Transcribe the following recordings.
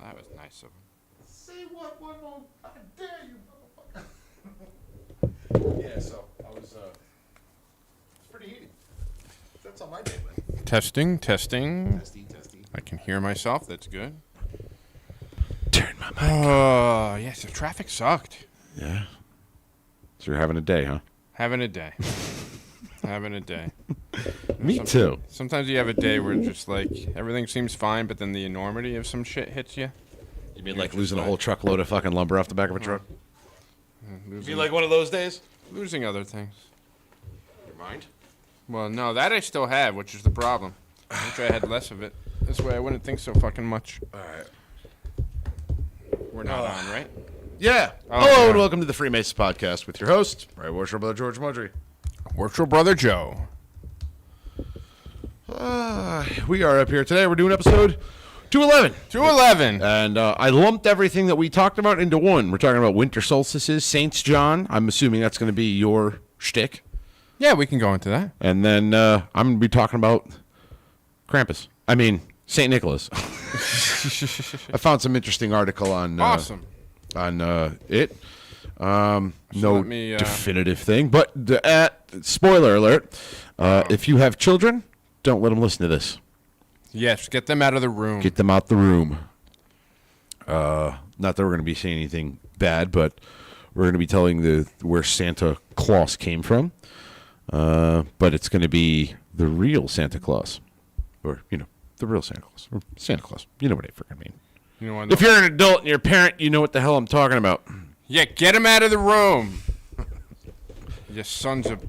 that was nice of him. Say what one more? I dare you, motherfucker. Yeah, so I was, it's pretty heated. That's on my day, man. Testing. Testy. I can hear myself. That's good. Turn my mic. Oh, yes, the traffic sucked. Yeah. So you're having a day, huh? Having a day. Having a day. Me too. Sometimes you have a day where just like everything seems fine, but then the enormity of some shit hits you. You mean like losing a whole truckload of fucking lumber off the back of a truck? Losing, You like one of those days? losing other things. Your mind? Well, no, that I still have, which is the problem. I wish I had less of it. This way I wouldn't think so fucking much. All right. We're not on, right? Yeah. Oh, Hello yeah. and welcome to the Freemason podcast with your host, Right Worshipful Brother George Mudry. Worshipful Brother Joe. We are up here today. We're doing episode 211. 211. And I lumped everything that we talked about into one. We're talking about winter solstices, Saints John. I'm assuming that's going to be your shtick. Yeah, we can go into that. And then I'm going to be talking about Krampus. I mean, St. Nicholas. I found some interesting article on Awesome. on it. No let me, definitive thing, but spoiler alert: if you have children, don't let them listen to this. Yes, get them out of the room. Get them out the room. Not that we're going to be saying anything bad, but we're going to be telling where Santa Claus came from. But it's going to be the real Santa Claus, or the real Santa Claus, or Santa Claus. You know what I freaking mean. You know what? If you're an adult and you're a parent, you know what the hell I'm talking about. Yeah, get him out of the room. You sons of...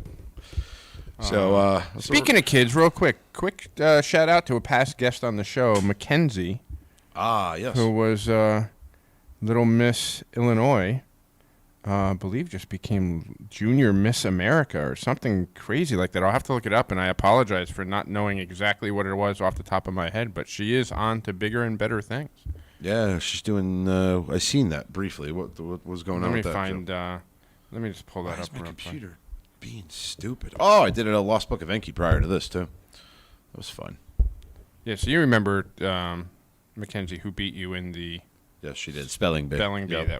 So, Speaking of kids, real quick shout out to a past guest on the show, Mackenzie, yes. who was Little Miss Illinois. I believe just became Junior Miss America or something crazy like that. I'll have to look it up, and I apologize for not knowing exactly what it was off the top of my head, but she is on to bigger and better things. Yeah, she's doing. I seen that briefly. What was going on with that? Let me just pull that up My real computer being stupid. Oh, I did it at Lost Book of Enki prior to this too. That was fun. quick. Yeah, so you remember Mackenzie, who beat you in the Yes, she did. Spelling bee. that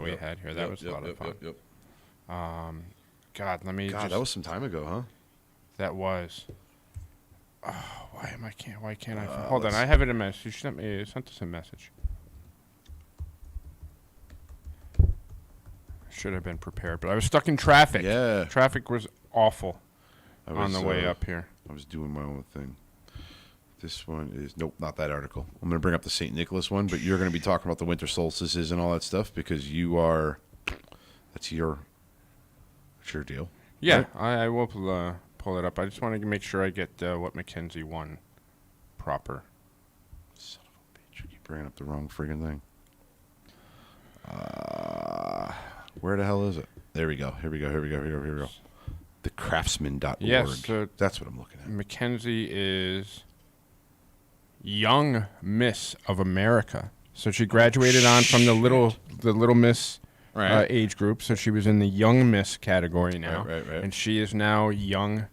we had here. That was a lot of fun. Yep. God, let me. God, that was some time ago, huh? That was. Oh, why can't I? Hold on, I have it in message. She sent us a message. Should have been prepared, but I was stuck in traffic. Yeah. Traffic was awful on the way up here. I was doing my own thing. This one is nope, not that article. I'm going to bring up the St. Nicholas one, but you're going to be talking about the winter solstices and all that stuff because that's your deal. Yeah, right? I will pull it up. I just want to make sure I get what Mackenzie won proper. Son of a bitch! You keep bringing up the wrong friggin' thing. Where the hell is it? There we go. Here we go. Thecraftsman.org. Yes, that's what I'm looking at. Mackenzie is Young Miss of America. So she graduated on from the little Miss age group. So she was in the Young Miss category now. Right. And she is now Young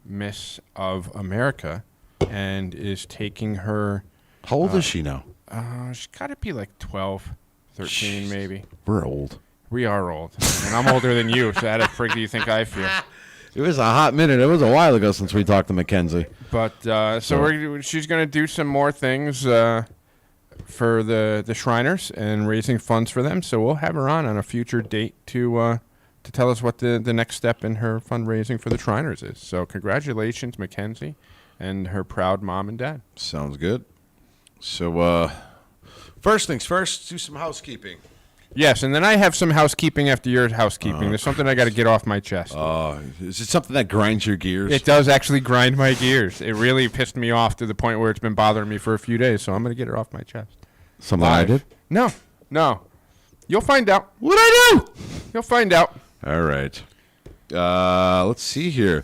Miss of America and is taking her... How old is she now? She's got to be like 12, 13 maybe. We're old. We are old. And I'm older than you, so how the frig do you think I feel? It was a hot minute. It was a while ago since we talked to Mackenzie. But she's going to do some more things for the Shriners and raising funds for them. So we'll have her on a future date to tell us what the next step in her fundraising for the Shriners is. So congratulations, Mackenzie, and her proud mom and dad. Sounds good. So first things first, do some housekeeping. Yes, and then I have some housekeeping after your housekeeping. There's something I got to get off my chest. Is it something that grinds your gears? It does actually grind my gears. It really pissed me off to the point where it's been bothering me for a few days, so I'm going to get it off my chest. Something I did? No. You'll find out. What'd I do? You'll find out. All right. Let's see here.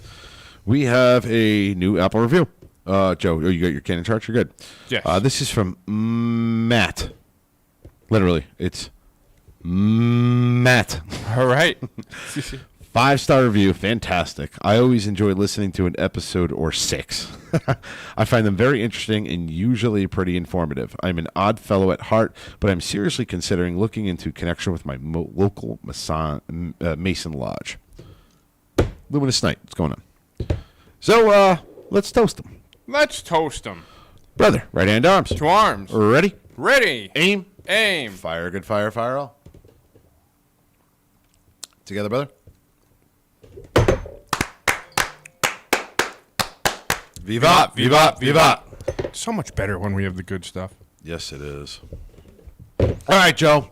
We have a new Apple review. Joe, you got your Canon chart? You're good. Yes. This is from Matt. Literally, it's Matt. All right. 5-star review, fantastic. I always enjoy listening to an episode or 6. I find them very interesting and usually pretty informative. I'm an odd fellow at heart, but I'm seriously considering looking into connection with my local Mason Lodge. Luminous Night, what's going on? So, let's toast them. Let's toast them. Brother, right hand arms. To arms. Ready? Ready. Aim. Aim. Fire, good fire, fire all. Together, brother. Vivat, vivat, vivat. It's so much better when we have the good stuff. Yes, it is. All right, Joe.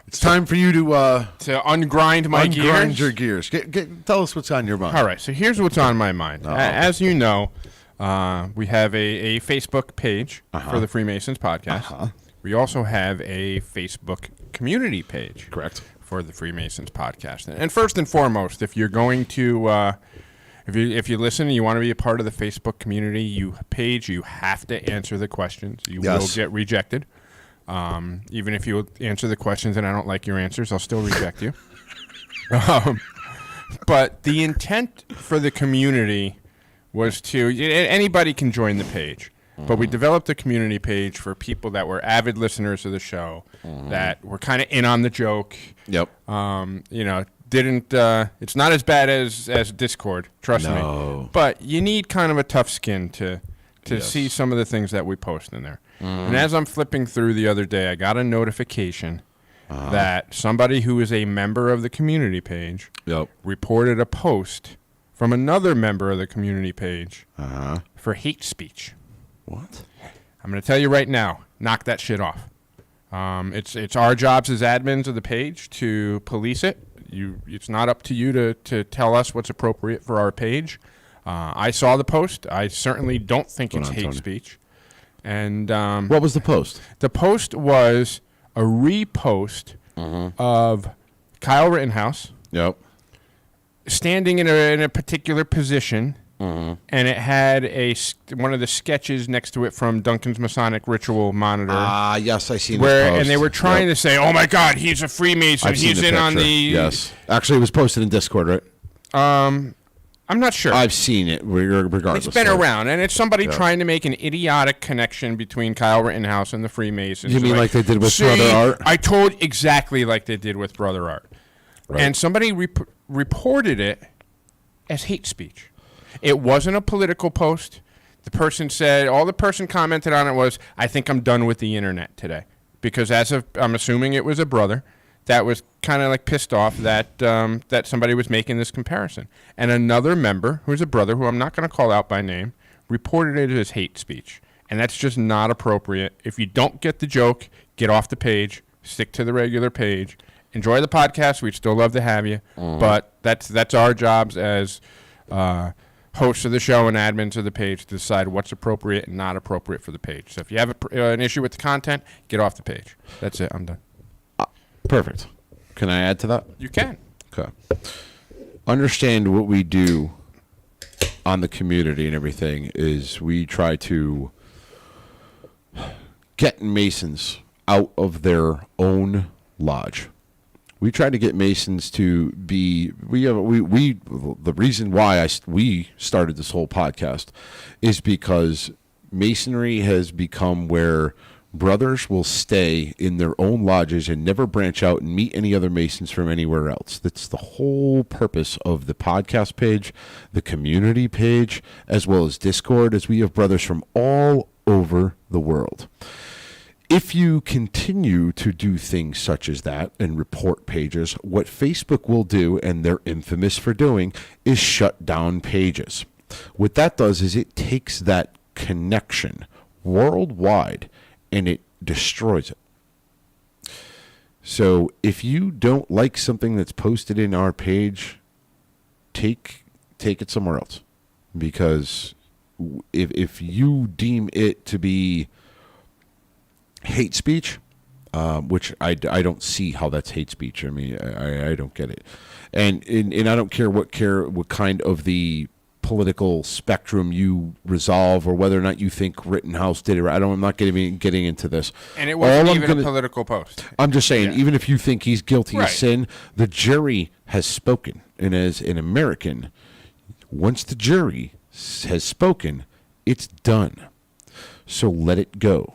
It's time for you to ungrind my gears. your gears. Tell us what's on your mind. All right, so here's what's on my mind. As you know, we have a Facebook page for the Freemasons podcast. We also have a Facebook community page. Correct. For the Freemasons podcast. And first and foremost, if you're going to... If you listen and you want to be a part of the Facebook community you have to answer the questions. You will get rejected. Even if you answer the questions and I don't like your answers, I'll still reject you. But the intent for the community was to... Anybody can join the page. But we developed a community page for people that were avid listeners of the show, that were kind of in on the joke. Yep. Didn't it's not as bad as Discord, trust me. But you need kind of a tough skin to see some of the things that we post in there. And as I'm flipping through the other day, I got a notification that somebody who is a member of the community page reported a post from another member of the community page for hate speech. What? I'm going to tell you right now, knock that shit off. It's our jobs as admins of the page to police it. It's not up to you to tell us what's appropriate for our page. I saw the post. I certainly don't think it's hate speech. And what was the post? The post was a repost of Kyle Rittenhouse. Yep. Standing in a particular position. And it had one of the sketches next to it from Duncan's Masonic Ritual Monitor. Yes, I seen where, this post. And they were trying to say, "Oh my God, he's a Freemason. He's in on the." Yes, actually, it was posted in Discord, right? I'm not sure. I've seen it. Regardless, it's been around, and it's somebody trying to make an idiotic connection between Kyle Rittenhouse and the Freemasons. You mean like they did with Brother Art? I told exactly like they did with Brother Art, and somebody reported it as hate speech. It wasn't a political post. The person said, all the person commented on it was, I think I'm done with the internet today. Because I'm assuming it was a brother that was kind of like pissed off that that somebody was making this comparison. And another member, who's a brother who I'm not going to call out by name, reported it as hate speech. And that's just not appropriate. If you don't get the joke, get off the page, stick to the regular page. Enjoy the podcast. We'd still love to have you. But that's our jobs as... hosts of the show and admins of the page to decide what's appropriate and not appropriate for the page. So if you have an issue with the content, get off the page. That's it. I'm done. Perfect. Can I add to that? You can. Okay. Understand what we do on the community and everything is we try to get Masons out of their own lodge. We try to get Masons to be. The reason why we started this whole podcast is because Masonry has become where brothers will stay in their own lodges and never branch out and meet any other Masons from anywhere else. That's the whole purpose of the podcast page, the community page, as well as Discord, as we have brothers from all over the world. If you continue to do things such as that and report pages, what Facebook will do, and they're infamous for doing, is shut down pages. What that does is it takes that connection worldwide and it destroys it. So if you don't like something that's posted in our page, take it somewhere else. Because if you deem it to be hate speech, which I don't see how that's hate speech. I mean, I don't get it, and I don't care what kind of the political spectrum you resolve or whether or not you think Rittenhouse did it. I'm not getting into this. And it wasn't even a political post. I'm just saying, even if you think he's guilty of sin, the jury has spoken. And as an American, once the jury has spoken, it's done. So let it go.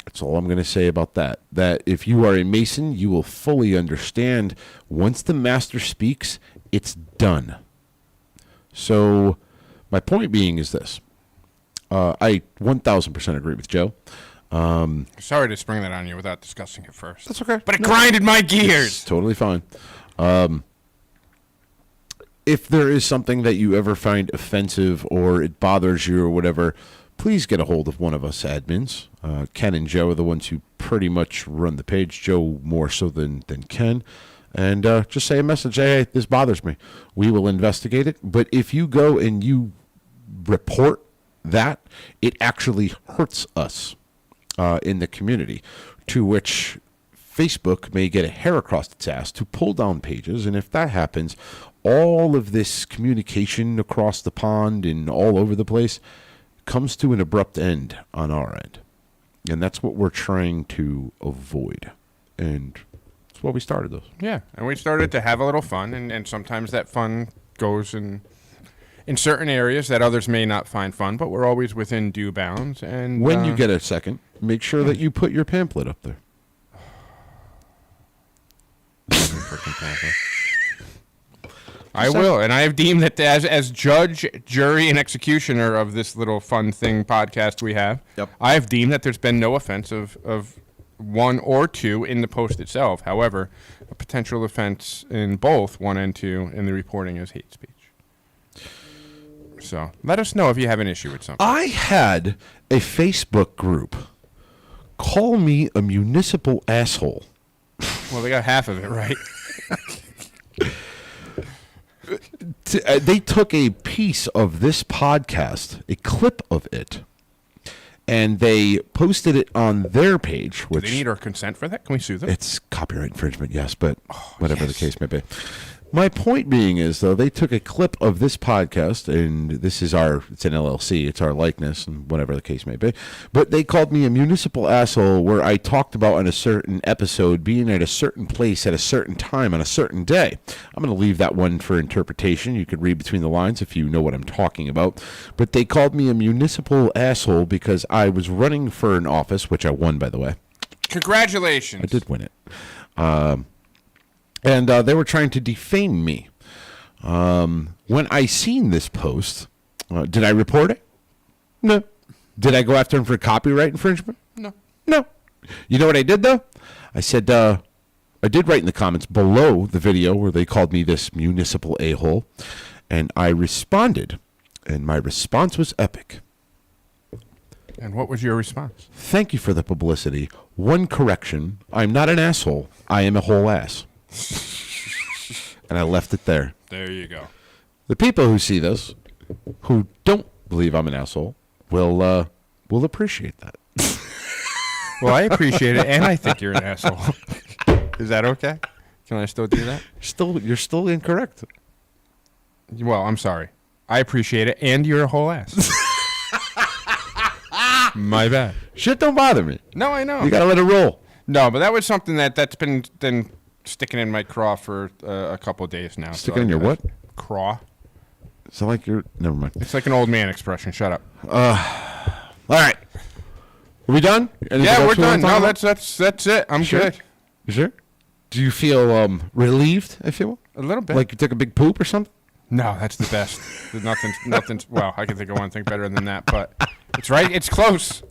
That's all I'm going to say about that. That if you are a Mason, you will fully understand once the master speaks, it's done. So my point being is this. I 1,000% agree with Joe. Sorry to spring that on you without discussing it first. That's okay. But it grinded my gears. It's totally fine. If there is something that you ever find offensive or it bothers you or whatever, please get a hold of one of us admins. Ken and Joe are the ones who pretty much run the page. Joe more so than Ken. And just say a message, hey, this bothers me. We will investigate it. But if you go and you report that, it actually hurts us in the community, to which Facebook may get a hair across its ass to pull down pages. And if that happens, all of this communication across the pond and all over the place comes to an abrupt end on our end. And that's what we're trying to avoid. And that's why we started those. Yeah, and we started to have a little fun, and sometimes that fun goes in certain areas that others may not find fun, but we're always within due bounds. And when you get a second, make sure that you put your pamphlet up there. Freaking pamphlet. I will, and I have deemed that as judge, jury, and executioner of this little fun thing podcast we have, Yep. I have deemed that there's been no offense of one or two in the post itself. However, a potential offense in both 1 and 2 in the reporting is hate speech. So let us know if you have an issue with something. I had a Facebook group call me a municipal asshole. Well, they got half of it right. They took a piece of this podcast, a clip of it, and they posted it on their page. Do Which they need our consent for that? Can we sue them? it's copyright infringement, yes, but whatever the case may be. My point being is, though, they took a clip of this podcast, and it's an LLC, it's our likeness, and whatever the case may be. But they called me a municipal asshole where I talked about on a certain episode being at a certain place at a certain time on a certain day. I'm going to leave that one for interpretation. You could read between the lines if you know what I'm talking about. But they called me a municipal asshole because I was running for an office, which I won, by the way. Congratulations. I did win it. And they were trying to defame me. When I seen this post, did I report it? No. Did I go after him for copyright infringement? No. No. You know what I did, though? I said, I did write in the comments below the video where they called me this municipal a-hole, and I responded, and my response was epic. And what was your response? Thank you for the publicity. One correction, I'm not an asshole. I am a whole ass. And I left it there. There you go. The people who see this, who don't believe I'm an asshole, will appreciate that. Well, I appreciate it, and I think you're an asshole. Is that okay? Can I still do that? You're still incorrect. Well, I'm sorry. I appreciate it, and you're a whole ass. My bad. Shit don't bother me. No, I know. You gotta let it roll. No, but that was something that's been sticking in my craw for a couple of days now. Sticking in your what? Craw. So like you're... Never mind. It's like an old man expression. Shut up. All right. Are we done? Anything Yeah, else we're we wanna done. talk No, about? that's it. I'm Sure? good. You sure? Do you feel relieved, if you will? A little bit. Like you took a big poop or something? No, that's the best. Nothing's. Well, I can think of one thing better than that, but it's right. It's close.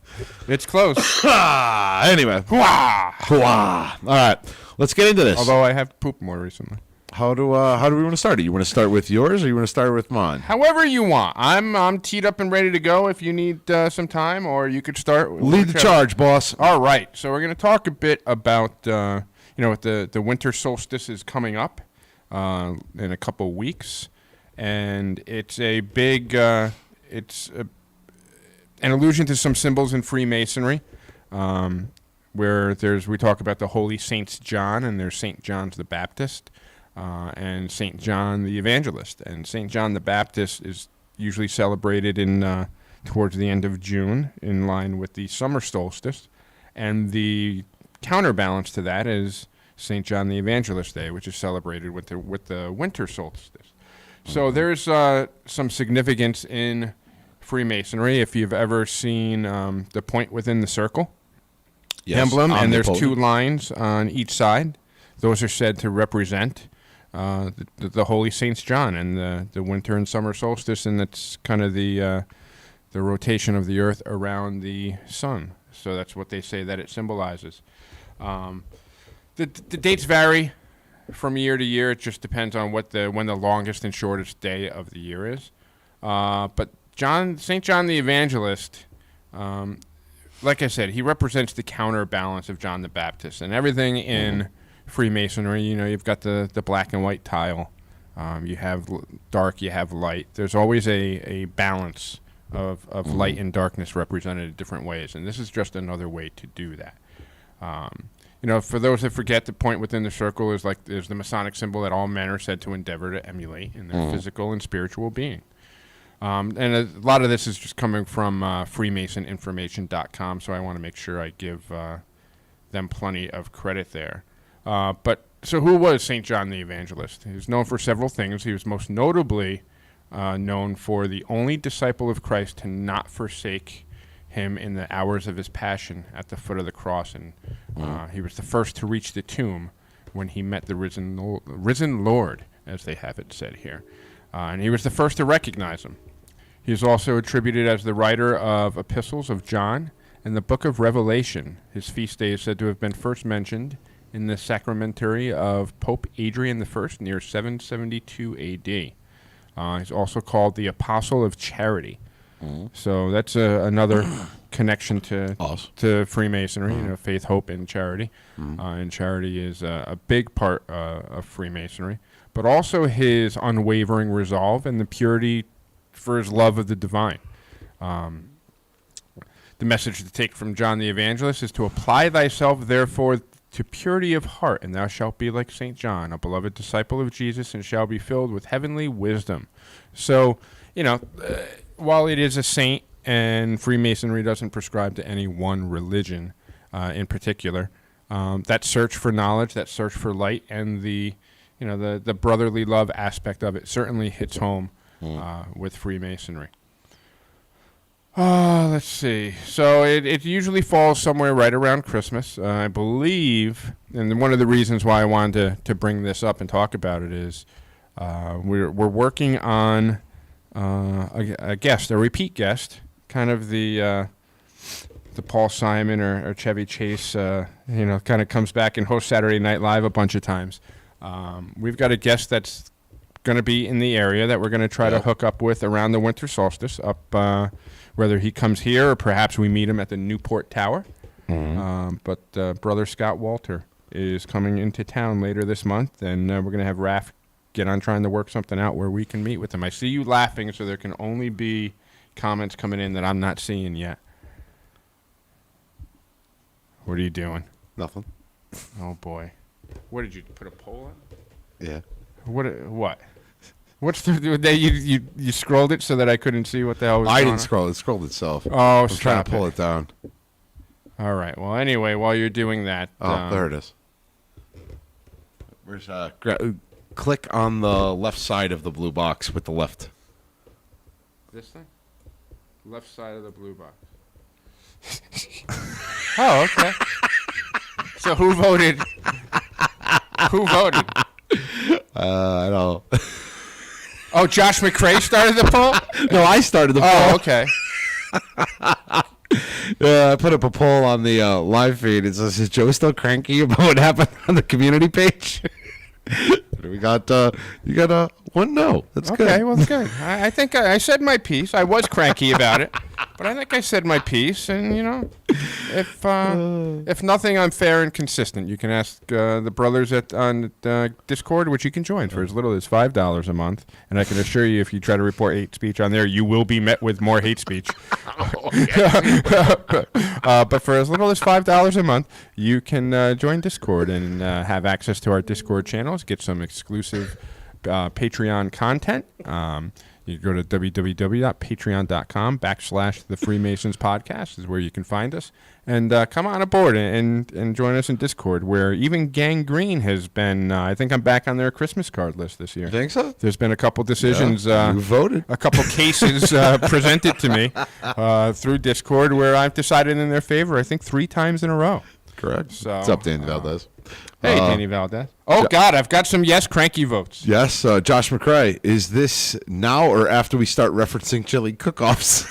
It's close. Anyway. Wah! All right. Let's get into this. Although I have pooped more recently. How do we want to start it? You want to start with yours or you want to start with mine? However you want. I'm teed up and ready to go if you need some time, or you could start. Lead the charge, boss. All right. So we're going to talk a bit about, with the winter solstice is coming up in a couple weeks. And it's a big, an allusion to some symbols in Freemasonry, where we talk about the Holy Saints John, and there's St. John the Baptist, and St. John the Evangelist. And St. John the Baptist is usually celebrated in towards the end of June, in line with the summer solstice. And the counterbalance to that is St. John the Evangelist Day, which is celebrated with the winter solstice. So there's some significance in Freemasonry. If you've ever seen the point within the circle emblem, and there's two lines on each side, those are said to represent the Holy Saints John and the winter and summer solstice, and that's kind of the rotation of the earth around the sun. So that's what they say that it symbolizes. The dates vary from year to year. It just depends on when the longest and shortest day of the year is. But St. John the Evangelist, like I said, he represents the counterbalance of John the Baptist, and everything in Freemasonry. You've got the black and white tile. You have dark, you have light. There's always a balance of light and darkness represented in different ways, and this is just another way to do that. For those that forget, the point within the circle is the Masonic symbol that all men are said to endeavor to emulate in their physical and spiritual being. And a lot of this is just coming from FreemasonInformation.com, so I want to make sure I give them plenty of credit there. So who was St. John the Evangelist? He was known for several things. He was most notably known for the only disciple of Christ to not forsake him in the hours of his passion at the foot of the cross. And he was the first to reach the tomb when he met the risen Lord, as they have it said here. And he was the first to recognize him. He is also attributed as the writer of epistles of John and the book of Revelation. His feast day is said to have been first mentioned in the sacramentary of Pope Adrian I near 772 A.D. He's also called the Apostle of Charity. So that's another connection to Freemasonry, faith, hope, and charity. And charity is a big part of Freemasonry, but also his unwavering resolve and the purity for his love of the divine. The message to take from John the Evangelist is to apply thyself, therefore, to purity of heart, and thou shalt be like St. John, a beloved disciple of Jesus, and shall be filled with heavenly wisdom. So, while it is a saint, and Freemasonry doesn't prescribe to any one religion in particular, that search for knowledge, that search for light, and the brotherly love aspect of it certainly hits home with Freemasonry. Let's see. So it usually falls somewhere right around Christmas, I believe. And one of the reasons why I wanted to bring this up and talk about it is we're working on a repeat guest, kind of the Paul Simon or Chevy Chase, kind of comes back and hosts Saturday Night Live a bunch of times. We've got a guest that's going to be in the area that we're going to try to hook up with around the winter solstice, whether he comes here or perhaps we meet him at the Newport Tower. But Brother Scott Walter is coming into town later this month, and we're going to have Raph get on trying to work something out where we can meet with him. I see you laughing, so there can only be comments coming in that I'm not seeing yet. What are you doing? Nothing. Oh, boy. What, did you put a poll on? Yeah. What? What's you scrolled it so that I couldn't see what the hell was going on? I didn't scroll. It scrolled itself. Oh, I'm trying to pull it down. All right. Well, anyway, while you're doing that. There it is. Where's click on the left side of the blue box with the left. This thing? Left side of the blue box. Oh, okay. So who voted? Who voted? I don't. Oh, Josh McCrae started the poll? No, I started the poll. Oh, okay. I put up a poll on the live feed. It says, is Joe still cranky about what happened on the community page? We got you got one no. That's good. Okay, well, that's good. I think I said my piece. I was cranky about it, but I think I said my piece. And if nothing, I'm fair and consistent. You can ask the brothers on Discord, which you can join for as little as $5 a month. And I can assure you, if you try to report hate speech on there, you will be met with more hate speech. But for as little as $5 a month, you can join Discord and have access to our Discord channels, get some exclusive Patreon content. You go to www.patreon.com/the Freemasons podcast is where you can find us. And come on aboard and join us in Discord, where even Gangrene has been, I think I'm back on their Christmas card list this year. You think so? There's been a couple decisions. You voted. A couple cases presented to me through Discord where I've decided in their favor, I think 3 times in a row. Correct. So, What's up, Danny Valdez? Hey, Danny Valdez. Oh, God, I've got some yes cranky votes. Yes, Josh McCrae. Is this now or after we start referencing chili cook-offs?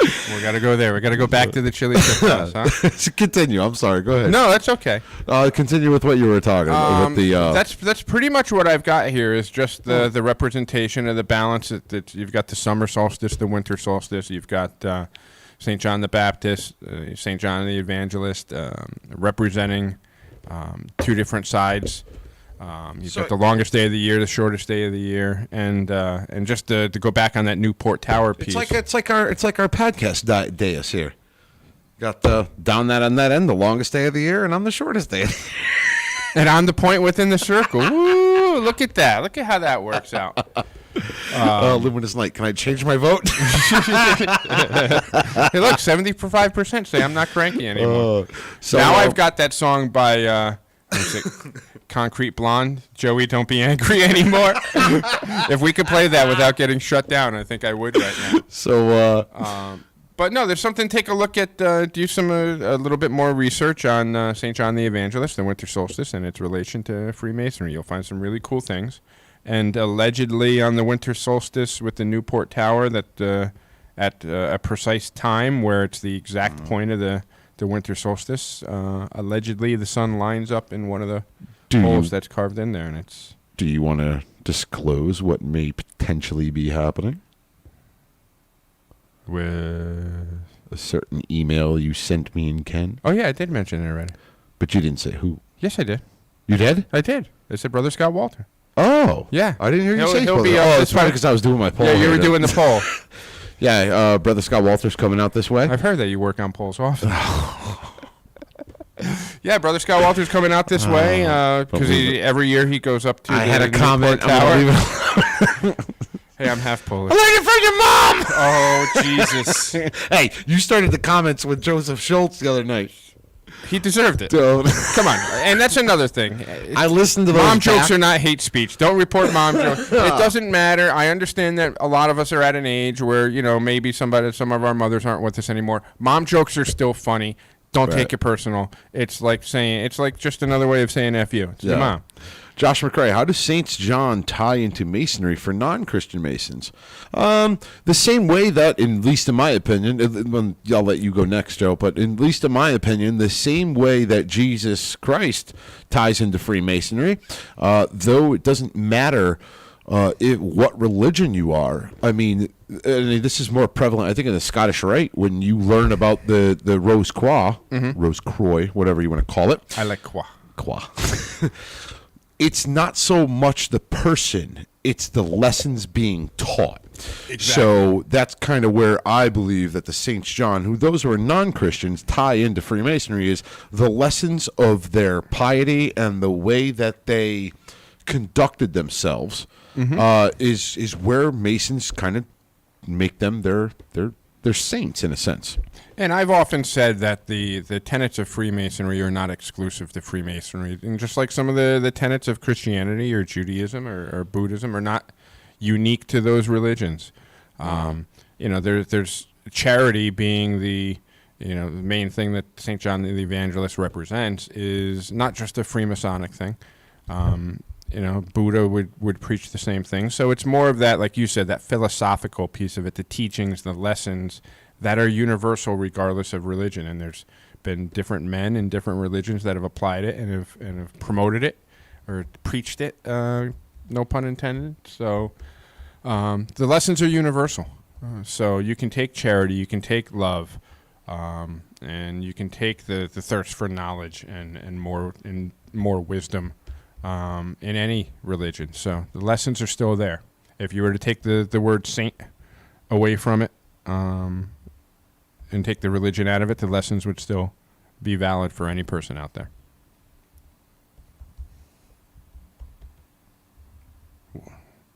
We got to go there. We got to go back to the chili cook-offs, huh? Continue. I'm sorry. Go ahead. No, that's okay. Continue with what you were talking about. With the, that's pretty much what I've got here is just the representation of the balance. That you've got the summer solstice, the winter solstice. You've got St. John the Baptist, St. John the Evangelist, representing 2 different sides. You've got the longest day of the year, the shortest day of the year, and just to go back on that Newport Tower piece. It's like our podcast dais here. Got down that on that end, the longest day of the year, and I'm the shortest day of the year. And I'm the point within the circle. Woo! Look at that. Look at how that works out. Luminous Light. Can I change my vote? Hey, look, 75% say I'm not cranky anymore. Now I've got that song by Concrete Blonde, Joey, Don't Be Angry Anymore. If we could play that without getting shut down, I think I would right now. So, but no, there's something. Take a look at, do some a little bit more research on St. John the Evangelist, the winter solstice, and its relation to Freemasonry. You'll find some really cool things. And allegedly on the winter solstice with the Newport Tower, that at a precise time where it's the exact point of the winter solstice, allegedly the sun lines up in one of the holes that's carved in there, and it's. Do you want to disclose what may potentially be happening? With a certain email you sent me and Ken? Oh, yeah, I did mention it already. But you didn't say who. Yes, I did. You did? I did. I said Brother Scott Walter. Oh. Yeah. I didn't hear you say he'll Brother. be It's funny because I was doing my poll. Yeah, you were doing the poll. Yeah, Brother Scott Walter's coming out this way. I've heard that you work on polls often. Yeah, Brother Scott Walter's coming out this way because every year he goes up to I had a comment. Tower. Hey, I'm half Polish. I like it from your mom! Oh, Jesus. Hey, you started the comments with Joseph Schultz the other night. He deserved it. Don't. Come on. And that's another thing. I listened to those. Mom jokes are not hate speech. Don't report mom jokes. It doesn't matter. I understand that a lot of us are at an age where, maybe some of our mothers aren't with us anymore. Mom jokes are still funny. Don't take it personal. It's like just another way of saying F you. It's your mom. Josh McCrae, how does St. John tie into Masonry for non-Christian Masons? The same way that, at least in my opinion, I'll let you go next, Joe, but at least in my opinion, the same way that Jesus Christ ties into Freemasonry, though it doesn't matter what religion you are. I mean, this is more prevalent, I think, in the Scottish Rite when you learn about the Rose Croix, Rose Croix, whatever you want to call it. I like croix. It's not so much the person, it's the lessons being taught. Exactly. So that's kind of where I believe that the St. John, those who are non-Christians, tie into Freemasonry, is the lessons of their piety and the way that they conducted themselves is where Masons kind of make them their saints in a sense. And I've often said that the tenets of Freemasonry are not exclusive to Freemasonry. And just like some of the tenets of Christianity or Judaism or Buddhism are not unique to those religions. There's charity being the main thing that St. John the Evangelist represents is not just a Freemasonic thing. Buddha would preach the same thing. So it's more of that, like you said, that philosophical piece of it, the teachings, the lessons that are universal regardless of religion. And there's been different men in different religions that have applied it and have promoted it or preached it, no pun intended. So the lessons are universal. So you can take charity, you can take love, and you can take the thirst for knowledge and more wisdom in any religion. So the lessons are still there. If you were to take the word saint away from it and take the religion out of it, the lessons would still be valid for any person out there.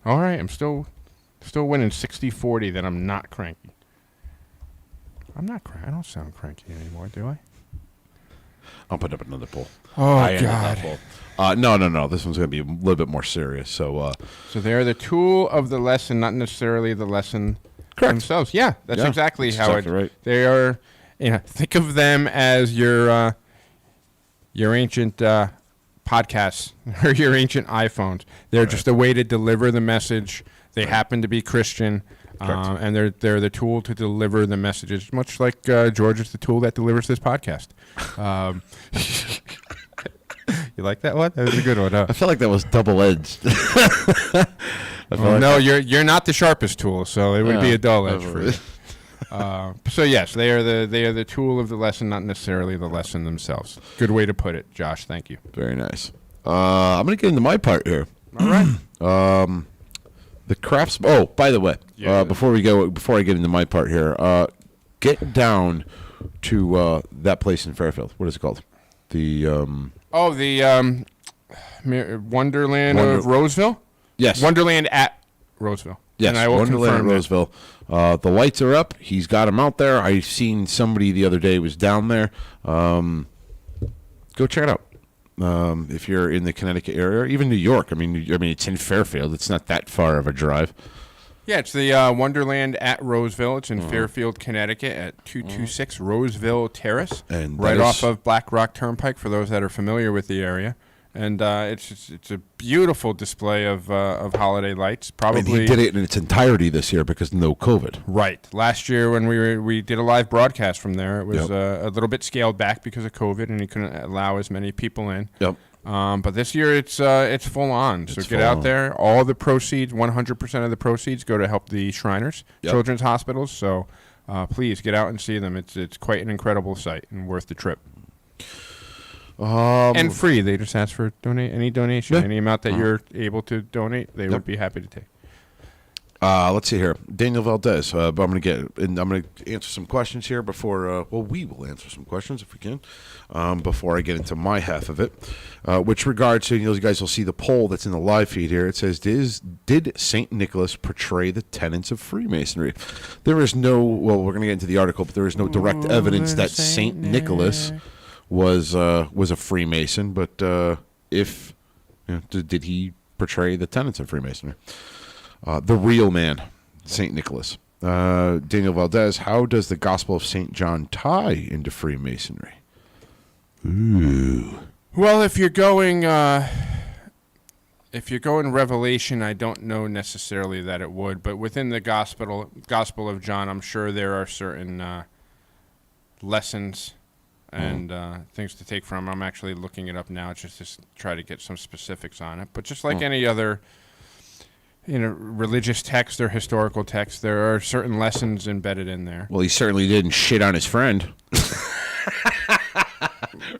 All right, I'm still winning 60-40 that I'm not cranky. I'm not cranky. I don't sound cranky anymore, do I? I'll put up another poll. Oh, I ended that God. poll. No. This one's going to be a little bit more serious. So they're the tool of the lesson, not necessarily the lesson Correct. themselves. Yeah, that's Yeah, exactly that's how exactly right. They are. Think of them as your ancient podcasts or your ancient iPhones. They're just a way to deliver the message. They happen to be Christian, and they're the tool to deliver the messages. Much like George is the tool that delivers this podcast. You like that one? That was a good one, huh? I feel like that was double-edged. No, you're not the sharpest tool, so it would be a dull edge for you. So yes, they are the tool of the lesson, not necessarily the lesson themselves. Good way to put it, Josh. Thank you. Very nice. I'm going to get into my part here. All right. The crafts. Oh, by the way, Yeah. before I get into my part here, get down to that place in Fairfield. What is it called? The Wonderland of Roseville. yes, Wonderland at Roseville. yes, And I will Wonderland confirm in Roseville. The lights are up. He's got them out there. I seen somebody the other day was down there. Go check it out. If you're in the Connecticut area, even New York. I mean, it's in Fairfield. It's not that far of a drive. Yeah, it's the Wonderland at Roseville. It's in Fairfield, Connecticut at 226 Roseville Terrace, And right that off is- of Black Rock Turnpike for those that are familiar with the area. And it's a beautiful display of holiday lights. And Probably he did it in its entirety this year because no COVID. right. Last year when we did a live broadcast from there, it was Yep. a little bit scaled back because of COVID, and he couldn't allow as many people in. Yep. But this year it's full on. So It's get full out on. there. All the proceeds, 100% of the proceeds, go to help the Shriners, Yep. children's hospitals. So please get out and see them. It's quite an incredible sight and worth the trip. And free. They just ask for any donation, Yeah. any amount that you're able to donate. They would be happy to take. Let's see here, Daniel Valdez. But I'm going to answer some questions here before. We will answer some questions if we can before I get into my half of it. Which regards to you guys will see the poll that's in the live feed here. It says, "Did Saint Nicholas portray the tenets of Freemasonry?" There is no. Well, we're going to get into the article, but there is no direct evidence that Saint Nicholas was a Freemason. But if did he portray the tenets of Freemasonry? The real man, St. Nicholas. Daniel Valdez, how does the Gospel of St. John tie into Freemasonry? Ooh. Well, if you're going Revelation, I don't know necessarily that it would, but within the Gospel of John, I'm sure there are certain lessons and things to take from. I'm actually looking it up now just to try to get some specifics on it. But just like any other religious text or historical text, there are certain lessons embedded in there. Well, he certainly didn't shit on his friend.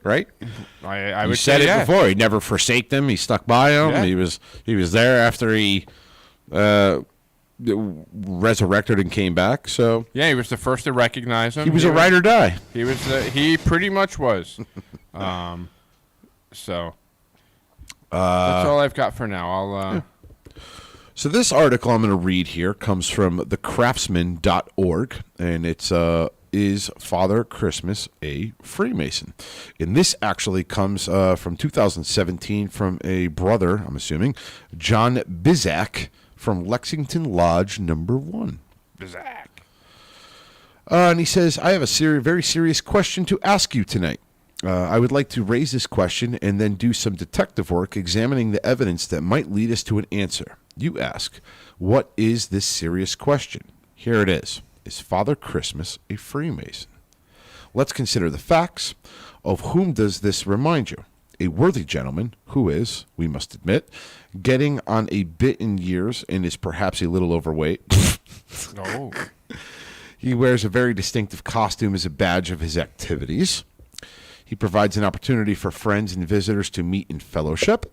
Right? I You would said say, it yeah. before. He never forsake them. He stuck by them. Yeah. He was there after he resurrected and came back. So Yeah, he was the first to recognize him. he was a ride or die. He pretty much was. So that's all I've got for now. I'll. So this article I'm going to read here comes from thecraftsman.org, and it's is Father Christmas a Freemason? And this actually comes from 2017 from a brother, I'm assuming, John Bizak from Lexington Lodge number 1. Bizak. And he says, I have a very serious question to ask you tonight. I would like to raise this question and then do some detective work examining the evidence that might lead us to an answer. You ask, what is this serious question? Here it is. Is Father Christmas a Freemason? Let's consider the facts. Of whom does this remind you? A worthy gentleman who is, we must admit, getting on a bit in years and is perhaps a little overweight. Oh. He wears a very distinctive costume as a badge of his activities. He provides an opportunity for friends and visitors to meet in fellowship.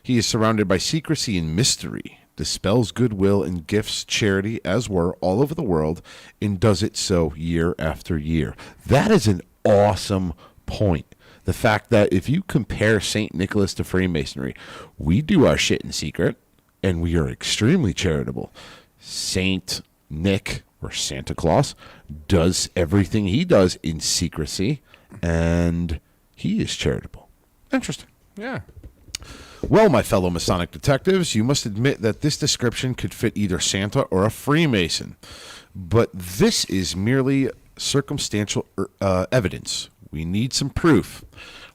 He is surrounded by secrecy and mystery, dispels goodwill and gifts charity as were all over the world, and does it so year after year. That is an awesome point. The fact that if you compare St. Nicholas to Freemasonry, we do our shit in secret, and we are extremely charitable. Saint Nick, or Santa Claus, does everything he does in secrecy, and he is charitable. Interesting. Yeah. Well, my fellow Masonic detectives, you must admit that this description could fit either Santa or a Freemason. But this is merely circumstantial evidence. We need some proof.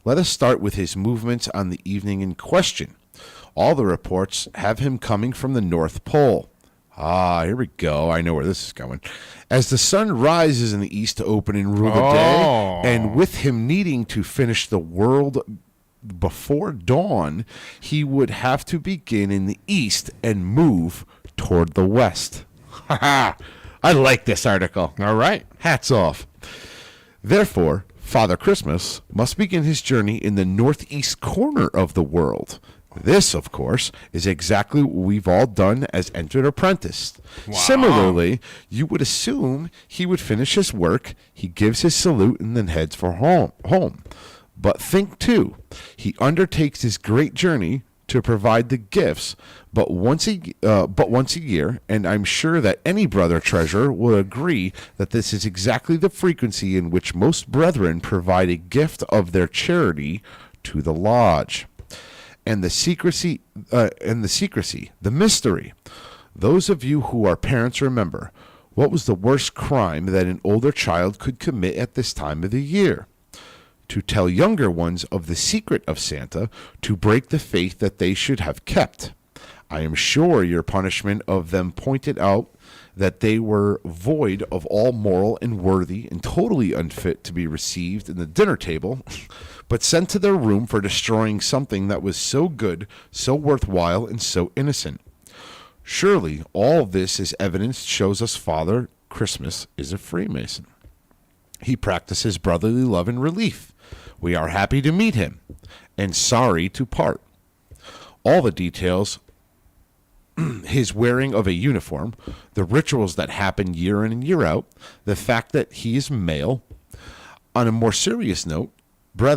Let us start with his movements on the evening in question. All the reports have him coming from the North Pole. Ah, here we go. I know where this is going. As the sun rises in the east to open and rule the day, and with him needing to finish the world before dawn, he would have to begin in the east and move toward the west. Ha ha! I like this article. All right. Hats off. Therefore, Father Christmas must begin his journey in the northeast corner of the world. This, of course, is exactly what we've all done as entered apprentice. Wow. Similarly, you would assume he would finish his work, he gives his salute, and then heads for home. But think, too, he undertakes this great journey to provide the gifts, but once a year, and I'm sure that any brother treasurer will agree that this is exactly the frequency in which most brethren provide a gift of their charity to the lodge. And the secrecy, the mystery. Those of you who are parents remember, what was the worst crime that an older child could commit at this time of the year? To tell younger ones of the secret of Santa, to break the faith that they should have kept. I am sure your punishment of them pointed out that they were void of all moral and worthy and totally unfit to be received in the dinner table, but sent to their room for destroying something that was so good, so worthwhile, and so innocent. Surely all this is evidence shows us Father Christmas is a Freemason. He practices brotherly love and relief. We are happy to meet him and sorry to part. All the details, his wearing of a uniform, the rituals that happen year in and year out, the fact that he is male. On a more serious note, the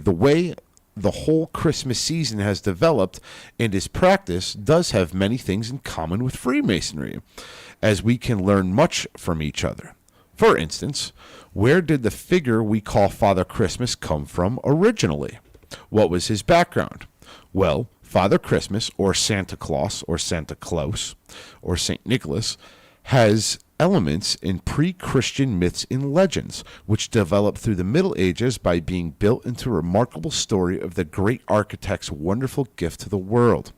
way the whole Christmas season has developed and his practice does have many things in common with Freemasonry, as we can learn much from each other. For instance, where did the figure we call Father Christmas come from originally? What was his background? Well, Father Christmas, or Santa Claus, or Santa Claus, or St. Nicholas, has elements in pre-Christian myths and legends, which developed through the Middle Ages by being built into a remarkable story of the great architect's wonderful gift to the world.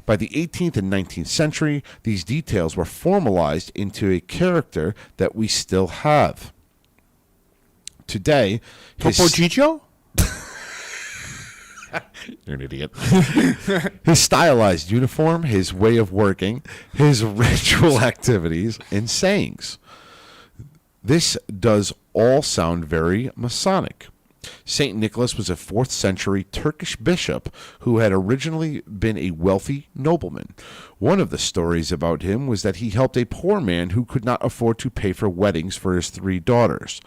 By the 18th and 19th century, these details were formalized into a character that we still have. Today, Topo Gigio? You're an idiot. His stylized uniform, his way of working, his ritual activities, and sayings. This does all sound very Masonic. St. Nicholas was a 4th century Turkish bishop who had originally been a wealthy nobleman. One of the stories about him was that he helped a poor man who could not afford to pay for weddings for his 3 daughters.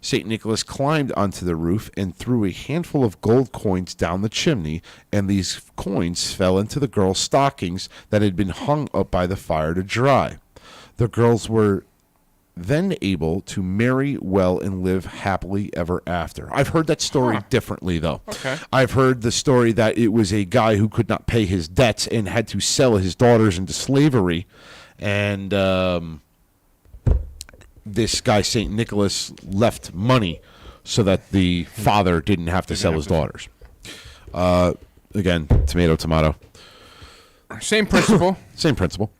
St. Nicholas climbed onto the roof and threw a handful of gold coins down the chimney, and these coins fell into the girls' stockings that had been hung up by the fire to dry. The girls were then able to marry well and live happily ever after. I've heard that story differently, though. Okay. I've heard the story that it was a guy who could not pay his debts and had to sell his daughters into slavery, and this guy, St. Nicholas, left money so that the father didn't have to sell his daughters. Again, tomato. Same principle. Same principle.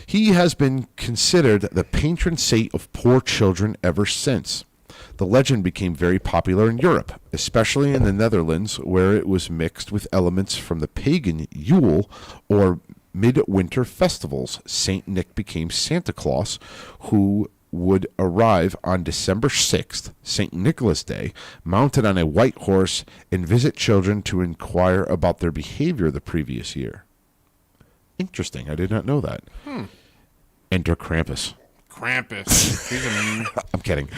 He has been considered the patron saint of poor children ever since. The legend became very popular in Europe, especially in the Netherlands, where it was mixed with elements from the pagan Yule or midwinter festivals. St. Nick became Santa Claus, who would arrive on December 6th, St. Nicholas Day, mounted on a white horse, and visit children to inquire about their behavior the previous year. Interesting. I did not know that. Enter Krampus. Krampus. He's I'm kidding.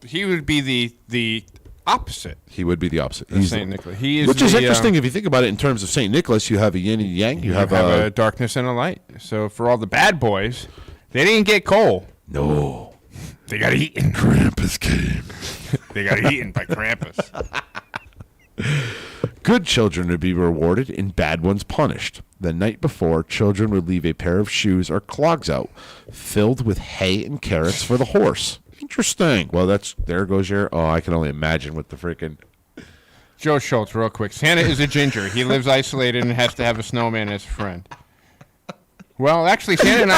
he would be the opposite He would be the opposite. of Saint Nicholas. He is which is the, interesting if you think about it in terms of Saint Nicholas. You have a yin and yang. You have a darkness and a light. So for all the bad boys, they didn't get coal. no. They got eaten. Krampus came. They got eaten by Krampus. Good children would be rewarded and bad ones punished. The night before, children would leave a pair of shoes or clogs out, filled with hay and carrots for the horse. Interesting. Well, there goes your. Oh, I can only imagine what the freaking. Joe Schultz, real quick. Santa is a ginger. He lives isolated and has to have a snowman as a friend. Well, actually, Santa and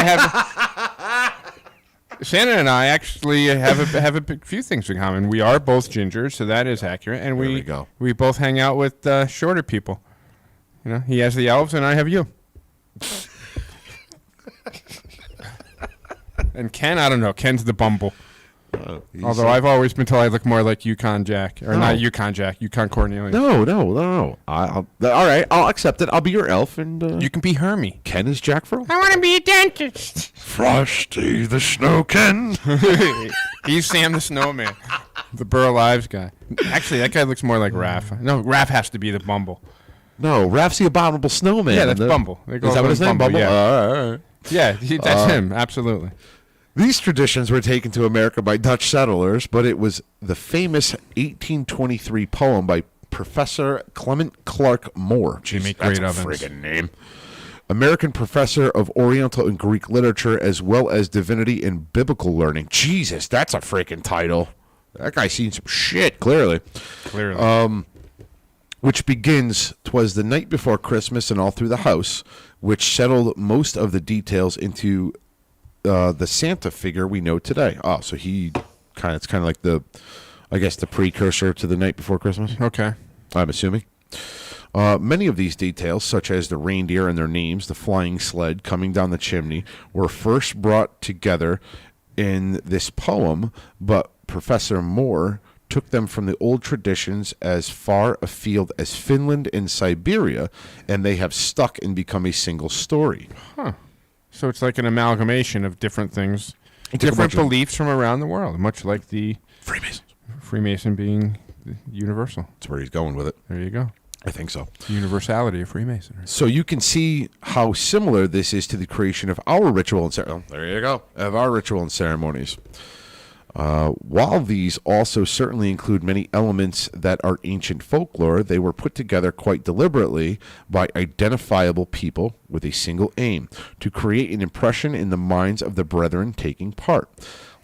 I actually have a few things in common. We are both gingers, so that is accurate. And There we go. We both hang out with shorter people. You know, he has the elves, and I have you. And Ken, I don't know. Ken's the bumble. Although I've always been told I look more like Yukon Jack. Or not Yukon Jack, Yukon Cornelius. No. All right, I'll accept it. I'll be your elf, and You can be Hermie. Ken is Jack Frost. I want to be a dentist. Frosty the Snow Ken. He's Sam the Snowman, the Burl Lives guy. Actually, that guy looks more like Raph. No, Raph has to be the Bumble. No, Raph's the Abominable Snowman. Yeah, that's Bumble. They call Is that what him his name? Bumble? Yeah, All right. that's him. Absolutely. These traditions were taken to America by Dutch settlers, but it was the famous 1823 poem by Professor Clement Clark Moore. They make That's great a ovens. friggin' name. American professor of Oriental and Greek literature, as well as divinity and biblical learning. Jesus, that's a freaking title. That guy's seen some shit, clearly. Which begins, 'twas the night before Christmas and all through the house, which settled most of the details into the Santa figure we know today. Oh, so it's kind of like the precursor to the night before Christmas. Okay. I'm assuming. Many of these details, such as the reindeer and their names, the flying sled coming down the chimney, were first brought together in this poem, but Professor Moore took them from the old traditions as far afield as Finland and Siberia, and they have stuck and become a single story. Huh. So it's like an amalgamation of different things, It's a different bunch of- beliefs from around the world, much like the Freemason being universal. That's where he's going with it. There you go. I think so. Universality of Freemasonry. So you can see how similar this is to the creation of our ritual and there you go. Of our ritual and ceremonies. While these also certainly include many elements that are ancient folklore, they were put together quite deliberately by identifiable people with a single aim, to create an impression in the minds of the brethren taking part.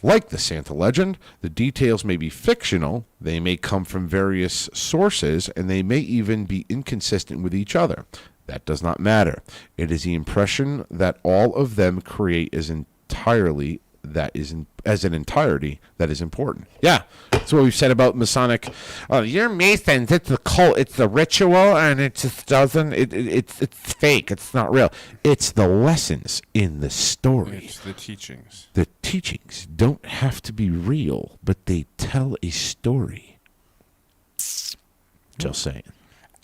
Like the Santa legend, the details may be fictional, they may come from various sources, and they may even be inconsistent with each other. That does not matter. It is the impression that all of them create as an entirety that is important. Yeah, that's what we've said about Masonic. You're Masons. It's the cult. It's the ritual, and it just doesn't. It's fake. It's not real. It's the lessons in the story. It's the teachings. The teachings don't have to be real, but they tell a story. Just saying.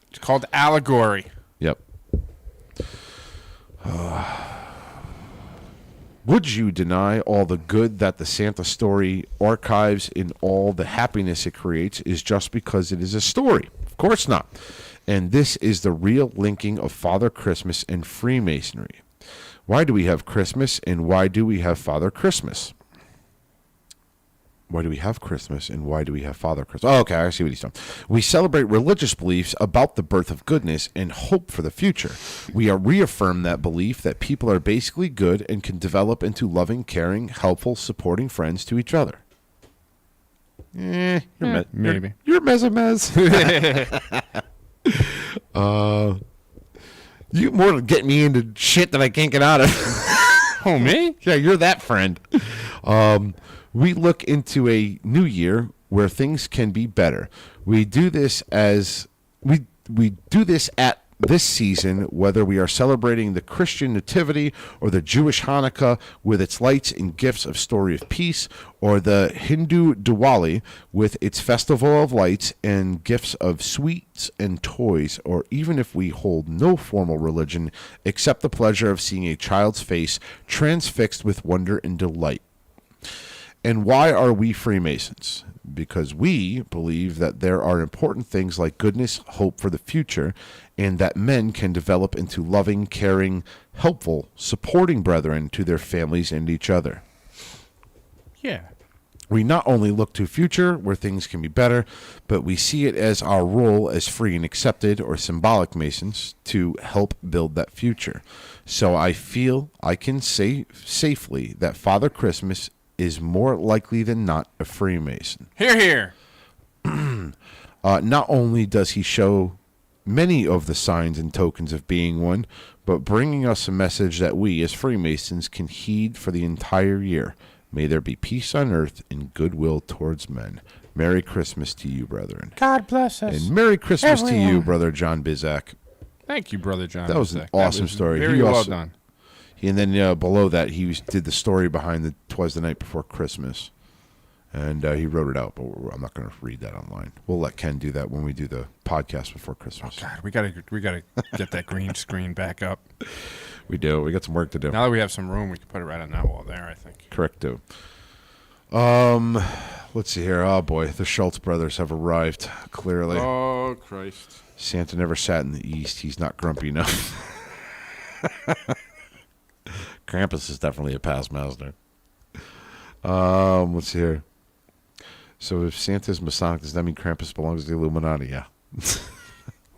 It's called allegory. Yep. Would you deny all the good that the Santa story archives in all the happiness it creates is just because it is a story? Of course not. And this is the real linking of Father Christmas and Freemasonry. Why do we have Christmas, and why do we have Father Christmas? Why do we have Christmas, and why do we have Father Christmas? Oh, okay, I see what he's done. We celebrate religious beliefs about the birth of goodness and hope for the future. We reaffirm that belief that people are basically good and can develop into loving, caring, helpful, supporting friends to each other. Maybe. You're mez. You more to get me into shit that I can't get out of. Oh, me? Yeah, you're that friend. We look into a new year where things can be better. We do this we do this at this season, whether we are celebrating the Christian Nativity or the Jewish Hanukkah with its lights and gifts of story of peace, or the Hindu Diwali with its festival of lights and gifts of sweets and toys, or even if we hold no formal religion except the pleasure of seeing a child's face transfixed with wonder and delight. And why are we Freemasons? Because we believe that there are important things like goodness, hope for the future, and that men can develop into loving, caring, helpful, supporting brethren to their families and each other. Yeah. We not only look to future where things can be better, but we see it as our role as free and accepted or symbolic Masons to help build that future. So I feel I can say safely that Father Christmas is more likely than not a Freemason. Hear, hear. Not only does he show many of the signs and tokens of being one, but bringing us a message that we as Freemasons can heed for the entire year. May there be peace on earth and goodwill towards men. Merry Christmas to you, brethren. God bless us. And Merry Christmas to you, Everyone. Brother John Bizak. Thank you, Brother John. That was an Bizek. awesome was story. Very He well also- done. And then below that, did the story behind the "Twas the Night Before Christmas," and he wrote it out. But I'm not going to read that online. We'll let Ken do that when we do the podcast before Christmas. God, we gotta get that green screen back up. We do. We got some work to do. Now that we have some room, we can put it right on that wall there, I think. Correct, too. Let's see here. Oh boy, the Schultz brothers have arrived. Clearly, Oh, Christ. Santa never sat in the East. He's not grumpy enough. Krampus is definitely a past master. Let's see here. So if Santa's Masonic, does that mean Krampus belongs to the Illuminati? Yeah.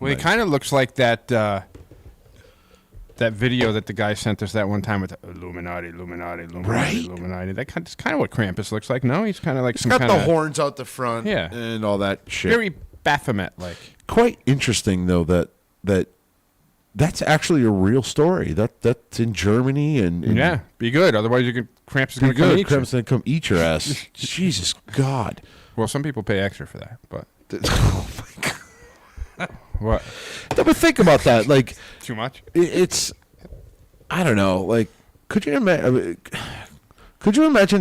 Well, Nice. he kind of looks like that that video that the guy sent us that one time with the Illuminati, Illuminati, Illuminati, Right? Illuminati. That's kind of what Krampus looks like. No, he's kind of like He's some got kind the of horns out the front, Yeah. and all that shit. very Baphomet-like. Quite interesting, though, that's actually a real story. That's in Germany, and Yeah, be good. Otherwise, Krampus is be going to come good. eat you. Krampus gonna come eat your ass. Jesus God. Well, some people pay extra for that, but Oh my God. what? No, but think about that. Like, Too much? it's, I don't know. Like, could you imagine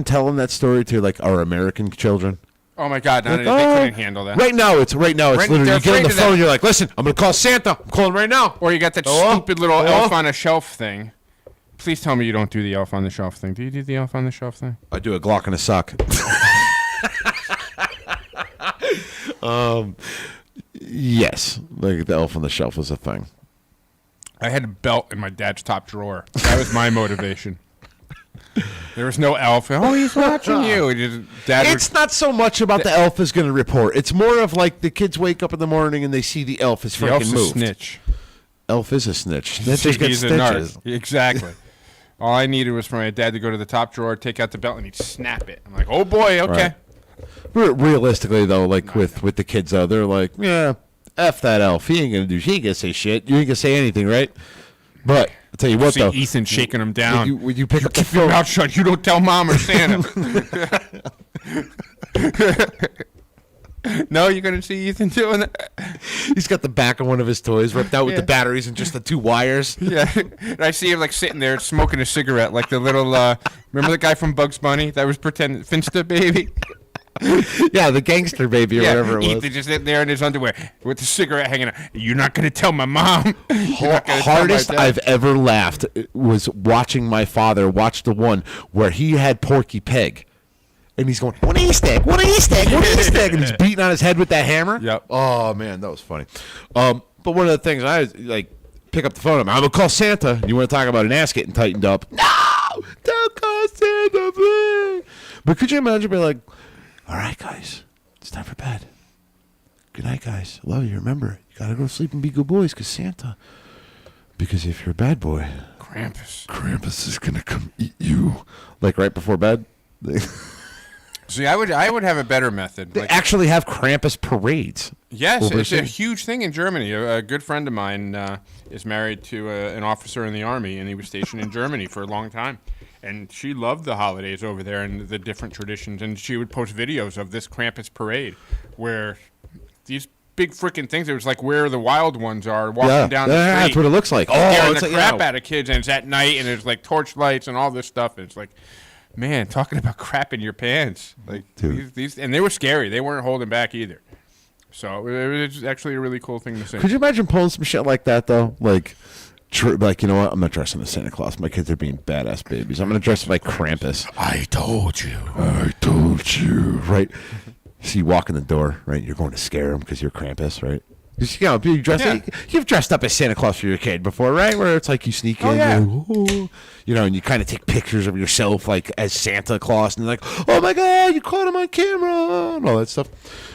telling that story to like our American children? Oh my God! No, Like, they couldn't handle that. Right now, it's Right- literally they're you get on afraid the of that. phone. You're like, listen, I'm gonna call Santa. I'm calling right now. Or you got that Hello? stupid little Hello? elf on a shelf thing. Please tell me you don't do the elf on the shelf thing. Do you do the elf on the shelf thing? I do a Glock and a sock. Yes, like the elf on the shelf is a thing. I had a belt in my dad's top drawer. That was my motivation. There was no elf. Oh, he's watching you. Dad would- It's not so much about the elf is going to report. It's more of like the kids wake up in the morning and they see the elf is the elf's freaking a moved. snitch. Elf is a snitch. Snitches get He's a narc. stitches. Exactly. All I needed was for my dad to go to the top drawer, take out the belt, and he'd snap it. I'm like, oh boy, okay. Right. Realistically, though, like with the kids, though, they're like, yeah, F that elf. He ain't gonna say shit. You ain't gonna say anything, right? But I'll tell you what, See though. Ethan shaking him down. When you pick up the Keep your phone, mouth shut. You don't tell Mom or Santa. No, you're going to see Ethan doing that? he's got the back of one of his toys ripped out with the batteries and just the two wires. Yeah. And I see him like sitting there smoking a cigarette like the little, remember the guy from Bugs Bunny that was pretending, Finsta baby? Yeah, the gangster baby or whatever it was. Ethan just sitting there in his underwear with the cigarette hanging out. You're not going to tell my mom. You're not gonna tell my Hardest dad." I've ever laughed was watching my father watch the one where he had Porky Pig. And he's going, what do you stick? What do you stick? What do you stick? And he's beating on his head with that hammer. Yep. Oh, man, that was funny. But one of the things I was, like, pick up the phone. I'm going to call Santa. You want to talk about an ass getting tightened up? No! Don't call Santa, please. But could you imagine being like, all right, guys, it's time for bed. Good night, guys. Love you. Remember, you got to go to sleep and be good boys because Santa. Because if you're a bad boy, Krampus is going to come eat you. Like right before bed. See, I would have a better method. They Like, actually have Krampus parades. yes, it's a overseas. huge thing in Germany. A good friend of mine is married to an officer in the army, and he was stationed in Germany for a long time. And she loved the holidays over there and the different traditions. And she would post videos of this Krampus parade where these big freaking things, it was like where the wild ones are walking down the street. That's what it looks like. Scaring it's the like, crap out of kids, and it's at night, and there's like torch lights and all this stuff. And it's like, man, talking about crap in your pants. Like Dude. these, and they were scary. They weren't holding back either. So it was actually a really cool thing to see. Could you imagine pulling some shit like that though? Like like, you know what? I'm not dressing as Santa Claus. My kids are being badass babies. I'm going to dress like Krampus. I told you. I told you. Right? So you walk in the door, right? You're going to scare them because you're Krampus, right? You know, you've dressed up as Santa Claus for your kid before, right? Where it's like you sneak in, yeah. you know, and you kind of take pictures of yourself like as Santa Claus, and they're like, oh my God, you caught him on camera, and all that stuff.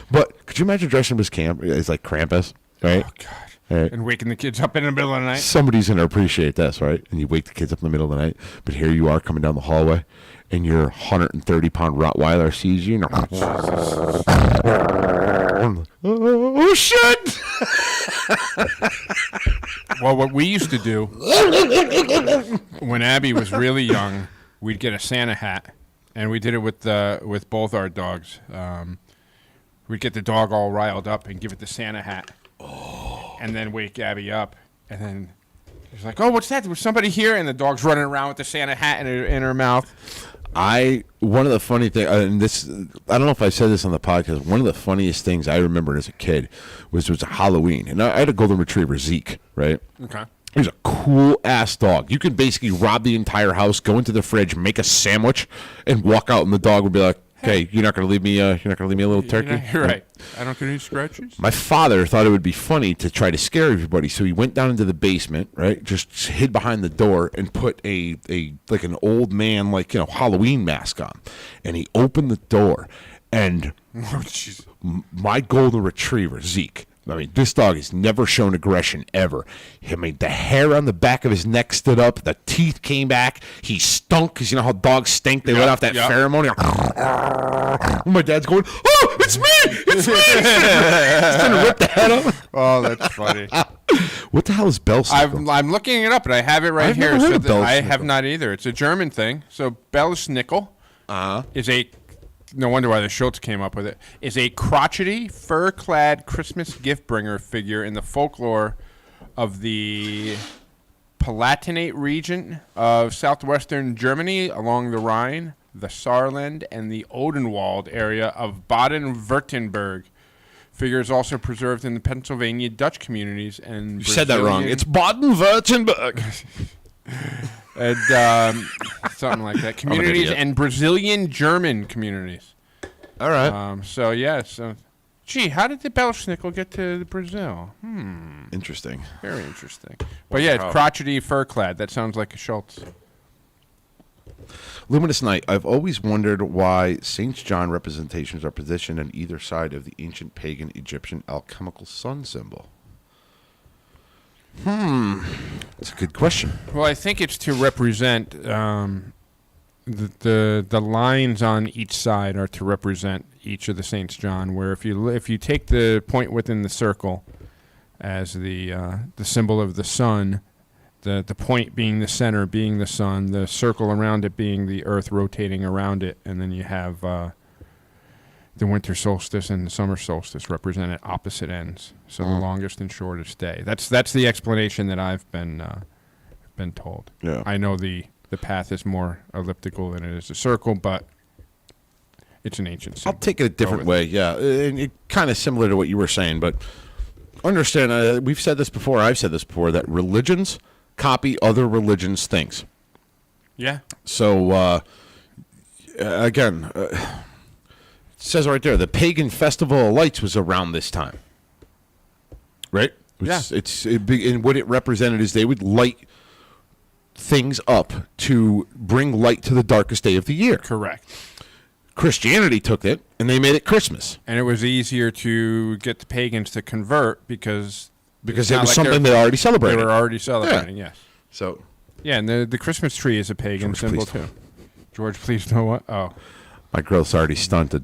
But could you imagine dressing up as like Krampus, right? Oh, God. Right. And waking the kids up in the middle of the night. Somebody's going to appreciate this, right? And you wake the kids up in the middle of the night, but here you are coming down the hallway, and your 130-pound Rottweiler sees you. Oh, shit! Well, what we used to do when Abby was really young, we'd get a Santa hat, and we did it with both our dogs. We'd get the dog all riled up and give it the Santa hat. And then wake Abby up, and then she's like, "Oh, what's that? Was somebody here?" And the dog's running around with the Santa hat in her mouth. One of the funny things, and this, I don't know if I said this on the podcast. One of the funniest things I remember as a kid was Halloween, and I had a golden retriever, Zeke, right? Okay. He was a cool ass dog. You could basically rob the entire house, go into the fridge, make a sandwich, and walk out, and the dog would be like, "Hey, you're not gonna leave me. You're not gonna leave me a little turkey." You're right. I don't get any scratches. My father thought it would be funny to try to scare everybody, so he went down into the basement, right? Just hid behind the door and put a like an old man, like, you know, Halloween mask on, and he opened the door, and Oh, jeez. my golden retriever, Zeke. I mean, this dog has never shown aggression ever. I mean, the hair on the back of his neck stood up. The teeth came back. He stunk because you know how dogs stink? They let off that pheromone. My dad's going, "Oh, it's me! It's me!" He's trying to rip the head off. Oh, that's funny. What the hell is Belsnickel? I'm looking it up, and I have it right I've here. never heard of I Belsnickel. have not either. It's a German thing. So Belsnickel is a, no wonder why the Schultz came up with it, is a crotchety, fur-clad Christmas gift-bringer figure in the folklore of the Palatinate region of southwestern Germany along the Rhine, the Saarland, and the Odenwald area of Baden-Württemberg. Figure is also preserved in the Pennsylvania Dutch communities and You said that wrong. It's Baden-Württemberg. and something like that. Communities idiot. and Brazilian German communities. All right. So yeah. So, gee, how did the Belsnickel get to Brazil? Interesting. Very interesting. But yeah, it's crotchety, fur-clad. That sounds like a Schultz. Luminous Night. I've always wondered why St. John representations are positioned on either side of the ancient pagan Egyptian alchemical sun symbol. That's a good question. Well, I think it's to represent the lines on each side are to represent each of the Saints John. Where if you take the point within the circle as the symbol of the sun, the point being the center, being the sun, the circle around it being the earth rotating around it, and then you have the winter solstice and the summer solstice represent at opposite ends. So the longest and shortest day. That's the explanation that I've been told. Yeah. I know the path is more elliptical than it is a circle, but it's an ancient symbol. I'll take it a different way, yeah. And it kind of similar to what you were saying, but understand, we've said this before, I've said this before, that religions copy other religions' things. Yeah. So, again, it says right there, the pagan festival of lights was around this time. Right? And what it represented is they would light things up to bring light to the darkest day of the year. Correct. Christianity took it, and they made it Christmas. And it was easier to get the pagans to convert because it was something they already celebrated. They were already celebrating, yes. So, yeah, and the Christmas tree is a pagan George, symbol, please too. George, please know what? Oh. my growth's already stunted.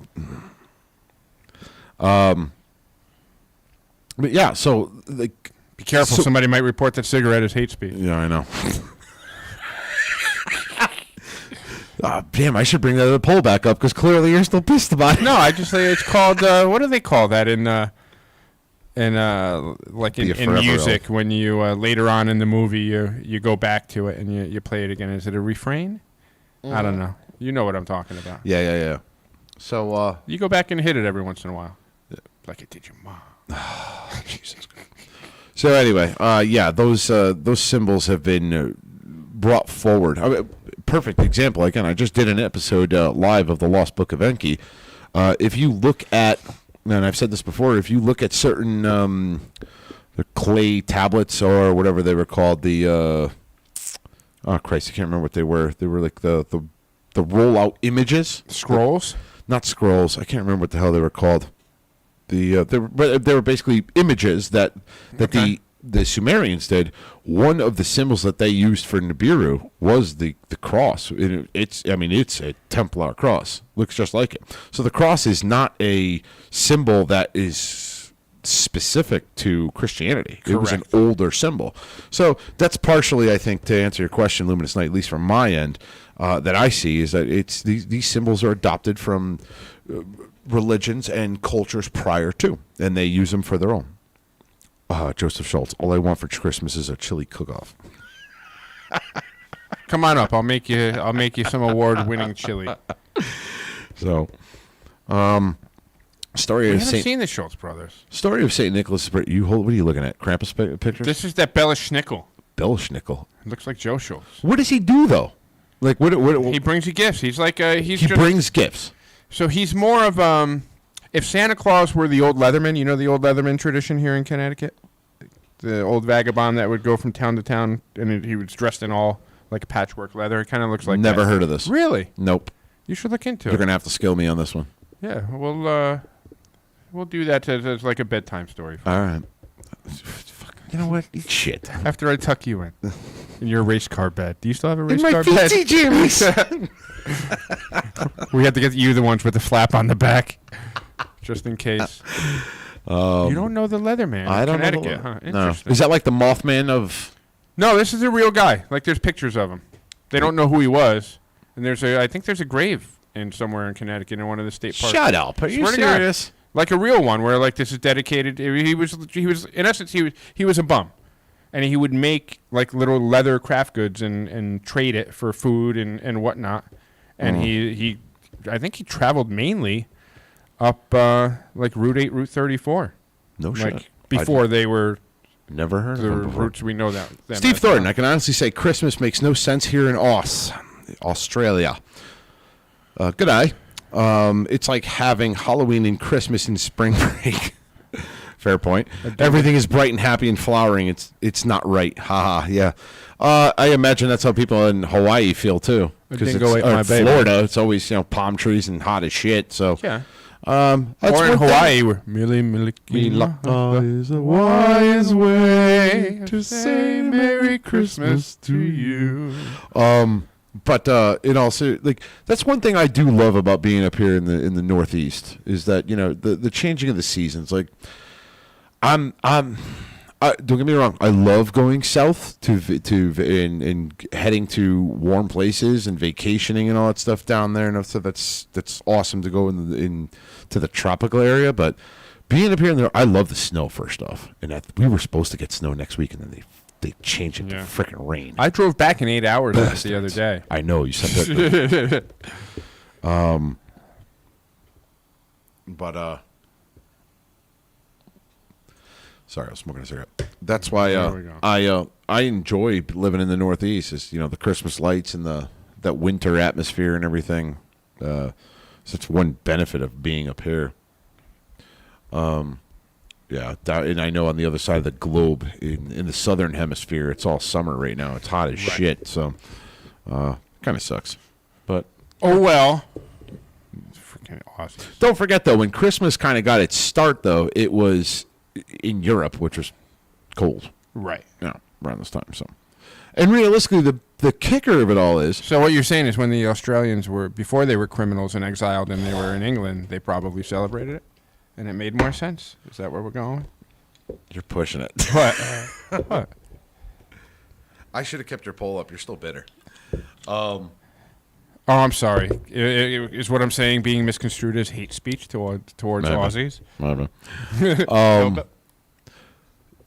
But yeah, so like, be careful. Somebody might report that cigarette as hate speech. Yeah, I know. Damn, I should bring that poll back up because clearly you're still pissed about it. No, I just say it's called. What do they call that in music when you later on in the movie you go back to it and you play it again? Is it a refrain? I don't know. You know what I'm talking about. Yeah. So you go back and hit it every once in a while, like it did your mom. Jesus. So anyway, those symbols have been brought forward. I mean, perfect example. Again, I just did an episode live of the Lost Book of Enki. If you look at, and I've said this before, if you look at certain the clay tablets or whatever they were called, the oh Christ, I can't remember what they were. They were like the rollout images, Scrolls. not scrolls. I can't remember what the hell they were called. They were basically images that Okay. the Sumerians did. One of the symbols that they used for Nibiru was the cross. It's a Templar cross. Looks just like it. So the cross is not a symbol that is specific to Christianity. It was an Correct. older symbol. So that's partially, I think, to answer your question, Luminous Knight, at least from my end, that I see is that it's these symbols are adopted from religions and cultures prior to, and they use them for their own. Joseph Schultz, all I want for Christmas is a chili cook-off. Come on up. I'll make you some award-winning chili. So, story We of haven't Saint seen the Schultz brothers. story of Saint Nicholas. What are you looking at? Krampus pictures? This is that Schnickel. Belschnickel. It looks like Joe Schultz. What does he do though? Like what? He brings you gifts. He's like he brings gifts. So he's more of if Santa Claus were the old Leatherman, you know the old Leatherman tradition here in Connecticut, the old vagabond that would go from town to town, and he was dressed in all like patchwork leather. It kind of looks like Never that. heard of this. Really? Nope. You should look into You're it. gonna have to skill me on this one. Yeah, we'll do that as like a bedtime story All right. You know what? Eat shit. after I tuck you in your race car bed. Do you still have a race In my car bed? PT gyms. We have to get you the ones with the flap on the back, just in case. You don't know the Leatherman I in don't Connecticut, know. huh? No. Interesting. Is that like the Mothman of? No, this is a real guy. Like, there's pictures of him. They don't know who he was, and I think there's a grave in somewhere in Connecticut in one of the state parks. Shut up! Are you Swear to God. serious? Like a real one, where like this is dedicated. He was in essence he was a bum, and he would make like little leather craft goods and trade it for food and whatnot. And he I think he traveled mainly up like Route 8, Route 34. No shit. Like before they were Never heard of the him before. routes we know that. them Steve as Thornton, now. I can honestly say Christmas makes no sense here in Australia. Good eye. It's like having Halloween and Christmas in spring break. Fair point. Everything is bright and happy and flowering. It's not right. Haha. Yeah. I imagine that's how people in Hawaii feel too. Because dingo ate my baby. Florida, it's always palm trees and hot as shit. So Yeah. that's Or in one thing. Hawaii, where is a wise way to say Merry Christmas to you. But it also that's one thing I do love about being up here in the Northeast is that the changing of the seasons. Like don't get me wrong, I love going south and heading to warm places and vacationing and all that stuff down there, and so that's awesome to go to the tropical area. But being up here I love the snow first off, and we were supposed to get snow next week, and then they changed it to freaking rain. I drove back in 8 hours the other day. I know you said that. But sorry, I was smoking a cigarette. That's why There we go. I enjoy living in the Northeast. Is the Christmas lights and that winter atmosphere and everything. So it's one benefit of being up here. Yeah, and I know on the other side of the globe, in the southern hemisphere, it's all summer right now. It's hot as shit, so kind of sucks. But Oh, well. It's freaking awesome. don't forget, though, when Christmas kind of got its start, though, it was in Europe, which was cold, Right. around this time. So, and realistically, the kicker of it all is So what you're saying is when the Australians before they were criminals and exiled and they were in England, they probably celebrated it, and it made more sense. Is that where we're going? you're pushing it. What? I should have kept your poll up. You're still bitter. Oh, I'm sorry. Is what I'm saying being misconstrued as hate speech towards Maybe. Aussies? I don't know.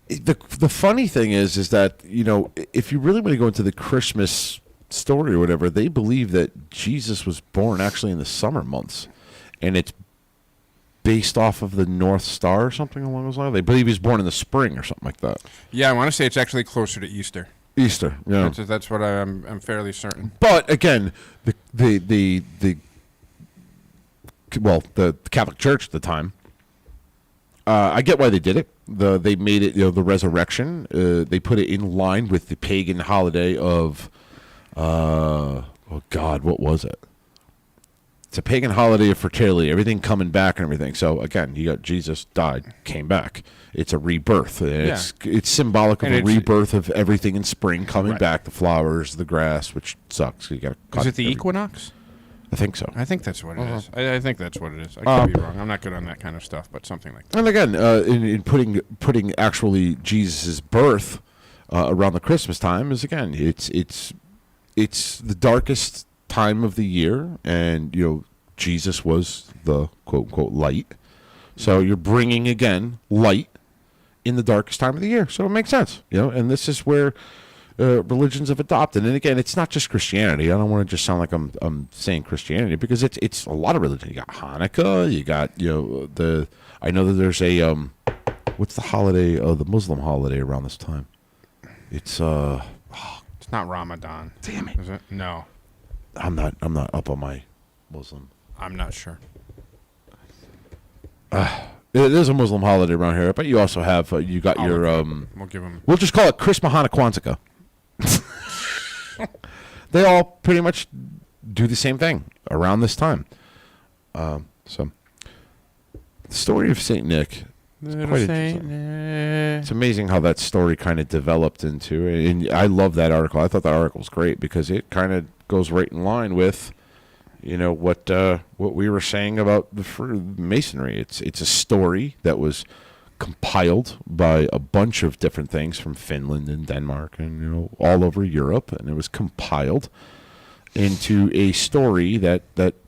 The funny thing is that if you really want to go into the Christmas story or whatever, they believe that Jesus was born actually in the summer months, and it's based off of the North Star or something along those lines. They believe he was born in the spring or something like that. Yeah, I want to say it's actually closer to Easter. Easter, yeah. That's what I'm fairly certain. But again, the Catholic Church at the time, I get why they did it. They made it, the resurrection. They put it in line with the pagan holiday of, oh God, what was it? It's a pagan holiday of fertility, everything coming back and everything. So again, you got Jesus died, came back. It's a rebirth. It's symbolic of a rebirth of everything in spring coming back, the flowers, the grass, which sucks. You got. Is it the equinox? I think so. I think that's what it is. I think that's what it is. I could be wrong. I'm not good on that kind of stuff, but something like that. And again, in putting actually Jesus' birth around the Christmas time is, again, it's the darkest time of the year, and Jesus was the quote unquote light. So you're bringing again light in the darkest time of the year. So it makes sense, and this is where religions have adopted. And again, it's not just Christianity. I don't want to just sound like I'm saying Christianity, because it's a lot of religion. You got Hanukkah, you got I know that there's a what's the holiday, the Muslim holiday around this time? It's it's not Ramadan. Damn it. Is it? No. I'm not up on my Muslim. I'm not sure. There's a Muslim holiday around here, but you also have you got your We'll give them. we'll just call it Chris Mahana Kwanzaa. They all pretty much do the same thing around this time. So the story of Saint Nick. It's amazing how that story kind of developed into, and I love that article. I thought that article was great because it kind of goes right in line with, what we were saying about the Masonry. It's a story that was compiled by a bunch of different things from Finland and Denmark and all over Europe, and it was compiled into a story that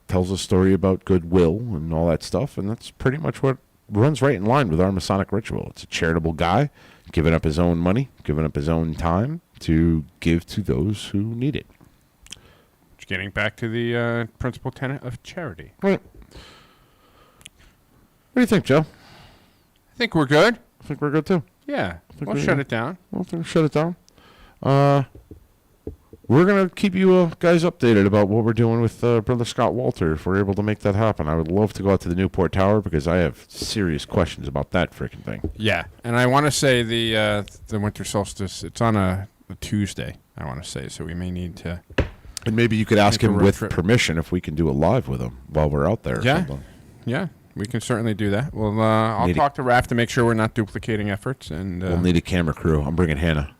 tells a story about goodwill and all that stuff, and that's pretty much what runs right in line with our Masonic ritual. It's a charitable guy giving up his own money, giving up his own time to give to those who need it. Getting back to the principal tenet of charity. Right. What do you think, Joe? I think we're good. I think we're good too. Yeah. We'll shut it down. Shut it down. We're going to keep you guys updated about what we're doing with Brother Scott Walter if we're able to make that happen. I would love to go out to the Newport Tower because I have serious questions about that freaking thing. Yeah. And I want to say the winter solstice, it's on a Tuesday, I want to say, so we may need to... And maybe you could ask him with permission if we can do a live with him while we're out there. Yeah. Yeah. We can certainly do that. Well, I'll talk to Raph to make sure we're not duplicating efforts. And we'll need a camera crew. I'm bringing Hannah.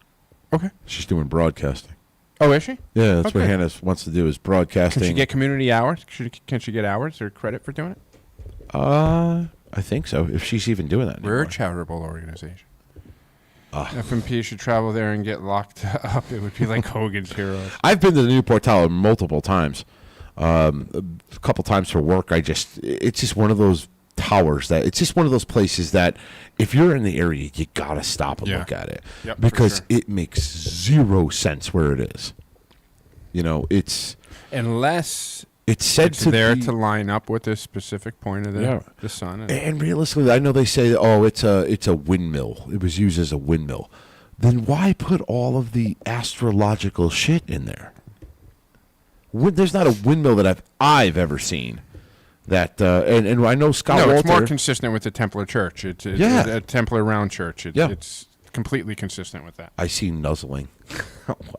Okay. She's doing broadcasting. Oh, is she? Yeah, that's what Hannah wants to do is broadcasting. Can she get community hours? Can she get hours or credit for doing it? I think so, if she's even doing that anymore. We're a charitable organization. FMP should travel there and get locked up. It would be like Hogan's Heroes. I've been to the Newport Tower multiple times. A couple times for work. It's just one of those towers it's just one of those places that if you're in the area, you gotta stop and look at it. Yep, because it makes zero sense where it is. It's unless it's said it's to line up with this specific point of the sun. And realistically, I know they say, it's a windmill. It was used as a windmill. Then why put all of the astrological shit in there? There's not a windmill that I've ever seen. That and I know Scott Walter. No, it's more consistent with the Templar Church. It's a Templar round church. It's completely consistent with that. I see nuzzling.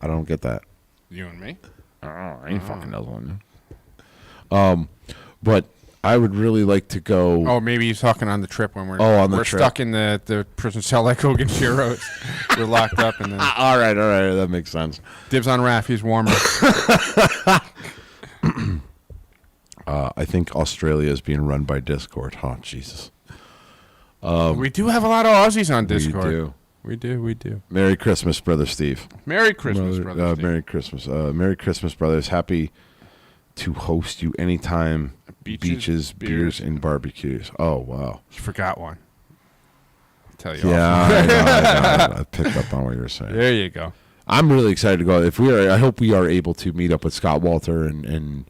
I don't get that. You and me? I ain't fucking nuzzling. But I would really like to go. Oh, maybe he's talking on the trip when we're stuck in the prison cell like Hogan's Heroes. We're locked up and then. All right, that makes sense. Dibs on Raph. He's warmer. I think Australia is being run by Discord. Oh, Jesus. We do have a lot of Aussies on Discord. We do. Merry Christmas, Brother Steve. Merry Christmas, Brother Steve. Merry Christmas. Merry Christmas, brothers. Happy to host you anytime. Beaches, beers, and barbecues. Oh, wow. You forgot one. I'll tell you. Yeah, I picked up on what you were saying. There you go. I'm really excited to go. I hope we are able to meet up with Scott Walter and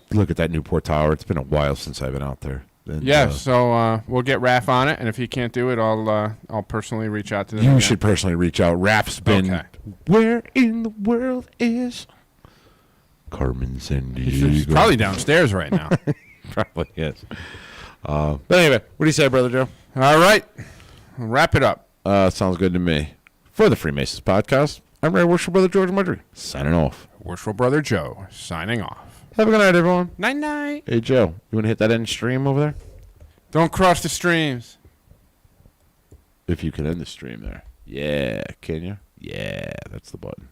look at that Newport Tower. It's been a while since I've been out there. And, Yeah, so we'll get Raph on it, and if he can't do it, I'll personally reach out to them. You should personally reach out. Raph's been. Okay. Where in the world is Carmen Sandiego? He's probably downstairs right now. Probably is. But anyway, what do you say, Brother Joe? All right, we'll wrap it up. Sounds good to me. For the Freemasons podcast, I'm Right Worshipful Brother George Marjorie, signing off. Worshipful Brother Joe, signing off. Have a good night, everyone. Night-night. Hey, Joe, you want to hit that end stream over there? Don't cross the streams. If you can end the stream there. Yeah, can you? Yeah, that's the button.